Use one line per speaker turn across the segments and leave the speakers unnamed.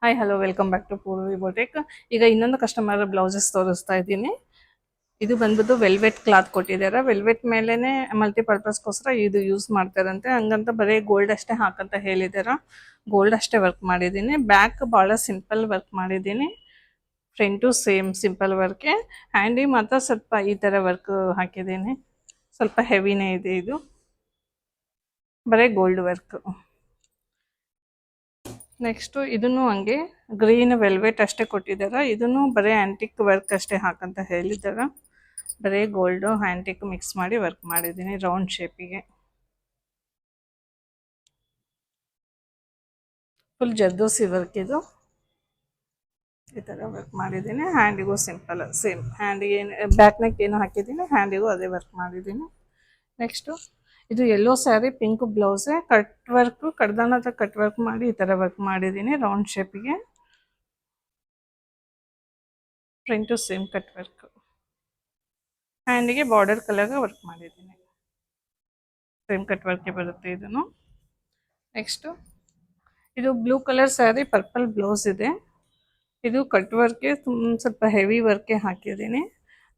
Hi hello welcome back to Poorvi boutique. ಈಗ ಇನ್ನೊಂದು customer blouses ತೋರಿಸ್ತಾ ಇದ್ದೀನಿ. ಇದು ಬಂದ್ಬಿಟ್ಟು ವೆಲ್ವೆಟ್ ಕ್ಲಾತ್ ಕೊಟ್ಟಿದ್ದಾರೆ. ವೆಲ್ವೆಟ್ ಮೇಲೆನೆ ಮಲ್ಟಿಪರ್ಪಸ್ಗೋಸ್ಕರ ಇದು ಯೂಸ್ ಮಾಡ್ತಾರಂತೆ. ಹಂಗಂತ ಬರೀ ಗೋಲ್ಡ್ ಅಷ್ಟೇ ಹಾಕಂತ ಹೇಳಿದಾರ. ಗೋಲ್ಡ್ ಅಷ್ಟೇ ವರ್ಕ್ ಮಾಡಿದ್ದೀನಿ. ಬ್ಯಾಕ್ ಭಾಳ ಸಿಂಪಲ್ ವರ್ಕ್ ಮಾಡಿದ್ದೀನಿ. ಫ್ರಂಟು ಸೇಮ್ ಸಿಂಪಲ್ ವರ್ಕೆ. ಹ್ಯಾಂಡಿ ಮಾತ್ರ ಸ್ವಲ್ಪ ಈ ಥರ ವರ್ಕ್ ಹಾಕಿದ್ದೀನಿ. ಸ್ವಲ್ಪ ಹೆವಿನೇ ಇದೆ ಇದು. ಬರೀ ಗೋಲ್ಡ್ ವರ್ಕ್. ನೆಕ್ಸ್ಟು ಇದನ್ನು ಹಂಗೆ ಗ್ರೀನ್ ವೆಲ್ವೆಟ್ ಅಷ್ಟೇ ಕೊಟ್ಟಿದ್ದಾರೆ. ಇದನ್ನು ಬರೀ ಆ್ಯಂಟಿಕ್ ವರ್ಕ್ ಅಷ್ಟೇ ಹಾಕಂತ ಹೇಳಿದ್ದಾರೆ. ಬರೀ ಗೋಲ್ಡು ಆ್ಯಂಟಿಕ್ ಮಿಕ್ಸ್ ಮಾಡಿ ವರ್ಕ್ ಮಾಡಿದ್ದೀನಿ ರೌಂಡ್ ಶೇಪಿಗೆ. ಫುಲ್ ಜರ್ದೋಸಿ ವರ್ಕ್ ಇದು. ಈ ಥರ ವರ್ಕ್ ಮಾಡಿದ್ದೀನಿ. ಹ್ಯಾಂಡಿಗೂ ಸಿಂಪಲ್ ಸೇಮ್ ಹ್ಯಾಂಡಿಗೆ ಬ್ಯಾಕ್ ನೆಕ್ ಏನು ಹಾಕಿದ್ದೀನಿ, ಹ್ಯಾಂಡಿಗೂ ಅದೇ ವರ್ಕ್ ಮಾಡಿದ್ದೀನಿ. ನೆಕ್ಸ್ಟು ಇದು ಯೆಲ್ಲೋ ಸ್ಯಾರಿ ಪಿಂಕ್ ಬ್ಲೌಸೆ ಕಟ್ ವರ್ಕ್ ಕಡ್ದಾನದ ಕಟ್ ವರ್ಕ್ ಮಾಡಿ ಈ ಥರ ವರ್ಕ್ ಮಾಡಿದ್ದೀನಿ ರೌಂಡ್ ಶೇಪಿಗೆ. Front same cut work. ಹ್ಯಾಂಡಿಗೆ ಬಾರ್ಡರ್ ಕಲರ್ಗೆ ವರ್ಕ್ ಮಾಡಿದ್ದೀನಿ. ಸೇಮ್ ಕಟ್ ವರ್ಕೆ ಬರುತ್ತೆ ಇದನ್ನು. ನೆಕ್ಸ್ಟು ಇದು blue colour sari purple blouse ಇದೆ. ಇದು ಕಟ್ ವರ್ಕೆ ಸ್ವಲ್ಪ ಹೆವಿ ವರ್ಕೆ ಹಾಕಿದ್ದೀನಿ.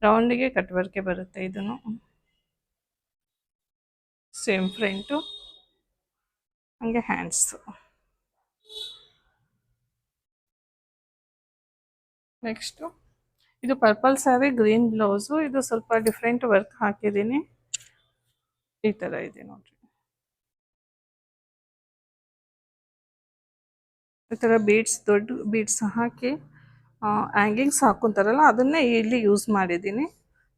ರೌಂಡಿಗೆ ಕಟ್ ವರ್ಕೆ ಬರುತ್ತೆ ಇದನ್ನು. ಸೇಮ್ ಫ್ರಂಟು ಹಂಗೆ ಹ್ಯಾಂಡ್ಸು. ನೆಕ್ಸ್ಟು ಇದು ಪರ್ಪಲ್ ಸ್ಯಾರಿ ಗ್ರೀನ್ ಬ್ಲೌಸು. ಇದು ಸ್ವಲ್ಪ ಡಿಫ್ರೆಂಟ್ ವರ್ಕ್ ಹಾಕಿದ್ದೀನಿ. ಈ ಥರ ಇದೆ ನೋಡ್ರಿ. ಈ ಥರ ಬೀಡ್ಸ್ ದೊಡ್ಡ ಬೀಡ್ಸ್ ಹಾಕಿ ಹ್ಯಾಂಗಿಂಗ್ಸ್ ಹಾಕೊಂತಾರಲ್ಲ ಅದನ್ನೇ ಇಲ್ಲಿ ಯೂಸ್ ಮಾಡಿದ್ದೀನಿ.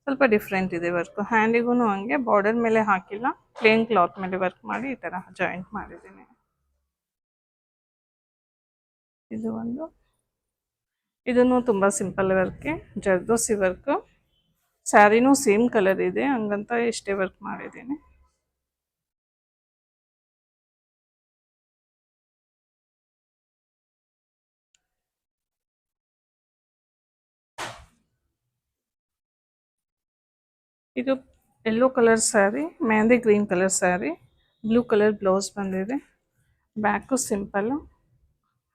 ಸ್ವಲ್ಪ ಡಿಫ್ರೆಂಟ್ ಇದೆ ವರ್ಕ್. ಹ್ಯಾಂಡಿಗೂ ಹಂಗೆ ಬಾರ್ಡರ್ ಮೇಲೆ ಹಾಕಿಲ್ಲ, ಪ್ಲೇನ್ ಕ್ಲಾತ್ ಮೇಲೆ ವರ್ಕ್ ಮಾಡಿ ಈ ಥರ ಜಾಯಿಂಟ್ ಮಾಡಿದ್ದೀನಿ. ಇದು ಒಂದು ಇದನ್ನು ತುಂಬ ಸಿಂಪಲ್ ವರ್ಕೆ, ಜರ್ದೋಸಿ ವರ್ಕು. ಸ್ಯಾರಿನೂ ಸೇಮ್ ಕಲರ್ ಇದೆ, ಹಂಗಂತ ಇಷ್ಟೇ ವರ್ಕ್ ಮಾಡಿದ್ದೀನಿ. ಇದು yellow colour sari, mehndi green colour sari, blue colour blouse ಬಂದಿದೆ. ಬ್ಯಾಕು ಸಿಂಪಲ್ಲು,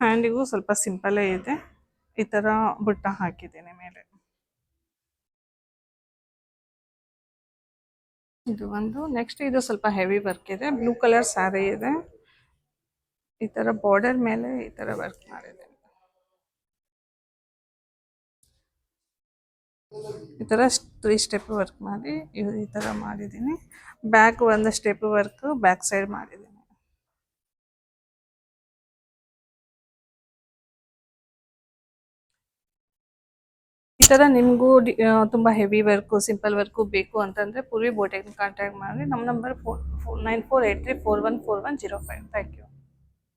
ಹ್ಯಾಂಡಿಗೂ ಸ್ವಲ್ಪ ಸಿಂಪಲ್ಲೇ ಇದೆ. ಈ ಥರ ಬುಟ್ಟ ಹಾಕಿದ್ದೀನಿ ಮೇಲೆ. ಇದು ಒಂದು. ನೆಕ್ಸ್ಟ್ ಇದು ಸ್ವಲ್ಪ ಹೆವಿ ವರ್ಕ್ ಇದೆ. ಬ್ಲೂ ಕಲರ್ ಸ್ಯಾರಿ ಇದೆ. ಈ ಥರ ಬಾರ್ಡರ್ ಮೇಲೆ ಈ ಥರ ವರ್ಕ್ ಮಾಡಿದ್ದೀನಿ. ಈ ಥರ 3 ಸ್ಟೆಪ್ ವರ್ಕ್ ಮಾಡಿ ಈ ಥರ ಮಾಡಿದ್ದೀನಿ. ಬ್ಯಾಕ್ ಒಂದು ಸ್ಟೆಪ್ ವರ್ಕ್ ಬ್ಯಾಕ್ ಸೈಡ್ ಮಾಡಿದ್ದೀನಿ. ಈ ಥರ ನಿಮಗೂ ತುಂಬ ಹೆವಿ ವರ್ಕು ಸಿಂಪಲ್ ವರ್ಕು ಬೇಕು ಅಂತಂದರೆ ಪೂರ್ವಿ ಬೋಟೆಕ್ನ ಕಾಂಟ್ಯಾಕ್ಟ್ ಮಾಡಿ. ನಮ್ಮ ನಂಬರ್ 9483414105. Thank you.